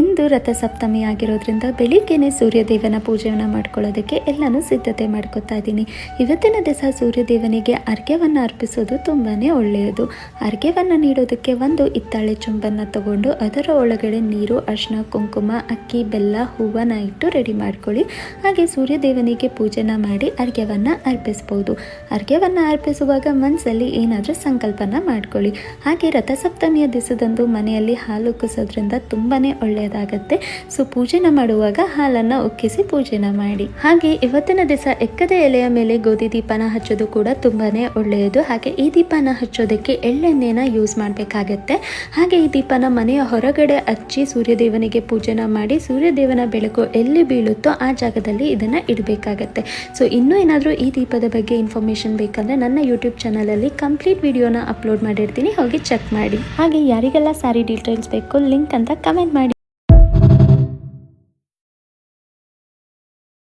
ಇಂದು ರಥಸಪ್ತಮಿ ಆಗಿರೋದ್ರಿಂದ ಬೆಳಿಗ್ಗೆನೆ ಸೂರ್ಯದೇವನ ಪೂಜೆಯನ್ನು ಮಾಡ್ಕೊಳ್ಳೋದಕ್ಕೆ ಎಲ್ಲನೂ ಸಿದ್ಧತೆ ಮಾಡ್ಕೊತಾ ಇದ್ದೀನಿ. ಇವತ್ತಿನ ದಿವಸ ಸೂರ್ಯದೇವನಿಗೆ ಅರ್ಘ್ಯವನ್ನು ಅರ್ಪಿಸೋದು ತುಂಬಾ ಒಳ್ಳೆಯದು. ಅರ್ಘ್ಯವನ್ನು ನೀಡೋದಕ್ಕೆ ಒಂದು ಹಿತ್ತಾಳೆ ಚೊಂಬನ್ನು ತಗೊಂಡು ಅದರ ಒಳಗಡೆ ನೀರು, ಅರಿಶಿನ, ಕುಂಕುಮ, ಅಕ್ಕಿ, ಬೆಲ್ಲ, ಹೂವನ್ನು ಇಟ್ಟು ರೆಡಿ ಮಾಡ್ಕೊಳ್ಳಿ. ಹಾಗೆ ಸೂರ್ಯದೇವನಿಗೆ ಪೂಜೆನ ಮಾಡಿ ಅರ್ಘ್ಯವನ್ನು ಅರ್ಪಿಸ್ಬೋದು. ಅರ್ಘ್ಯವನ್ನು ಅರ್ಪಿಸುವಾಗ ಮನಸ್ಸಲ್ಲಿ ಏನಾದರೂ ಸಂಕಲ್ಪನ ಮಾಡ್ಕೊಳ್ಳಿ. ಹಾಗೆ ರಥಸಪ್ತಮಿಯ ದಿವಸದಂದು ಮನೆಯಲ್ಲಿ ಹಾಲು ಉಕ್ಕಿಸೋದ್ರಿಂದ ತುಂಬಾ ಒಳ್ಳೆಯದಾಗತ್ತೆ. ಸೊ ಪೂಜೆನ ಮಾಡುವಾಗ ಹಾಲನ್ನು ಉಕ್ಕಿಸಿ ಪೂಜೆನ ಮಾಡಿ. ಹಾಗೆ ಇವತ್ತಿನ ದಿವಸ ಎಕ್ಕದ ಎಲೆಯ ಮೇಲೆ ಗೋಧಿ ದೀಪನ ಹಚ್ಚೋದು ಕೂಡ ತುಂಬಾನೇ ಒಳ್ಳೆಯದು. ಹಾಗೆ ಈ ದೀಪನ ಹಚ್ಚೋದಕ್ಕೆ ಎಳ್ಳೆಣ್ಣೆನ ಯೂಸ್ ಮಾಡಬೇಕಾಗತ್ತೆ. ಹಾಗೆ ಈ ದೀಪನ ಮನೆಯ ಹೊರಗಡೆ ಹಚ್ಚಿ ಸೂರ್ಯದೇವನಿಗೆ ಪೂಜೆನ ಮಾಡಿ ಸೂರ್ಯದೇವನ ಬೆಳಕು ಎಲ್ಲಿ ಬೀಳುತ್ತೋ ಆ ಜಾಗದಲ್ಲಿ ಇದನ್ನ ಇಡಬೇಕಾಗತ್ತೆ. ಸೊ ಇನ್ನೂ ಏನಾದರೂ ಈ ದೀಪದ ಬಗ್ಗೆ ಇನ್ಫಾರ್ಮೇಶನ್ ಬೇಕಂದ್ರೆ ನನ್ನ ಯೂಟ್ಯೂಬ್ ಚಾನಲಲ್ಲಿ ಕಂಪ್ಲೀಟ್ ವಿಡಿಯೋನ ಅಪ್ಲೋಡ್ ಮಾಡಿರ್ತೀನಿ, ಹೋಗಿ ಚೆಕ್ ಮಾಡಿ. ಹಾಗೆ ಯಾರಿಗೆಲ್ಲ ಸ್ಯಾರಿ ಡೀಟೇಲ್ಸ್ ಬೇಕು ಲಿಂಕ್ ಅಂತ ಕಮೆಂಟ್ ಮಾಡಿ.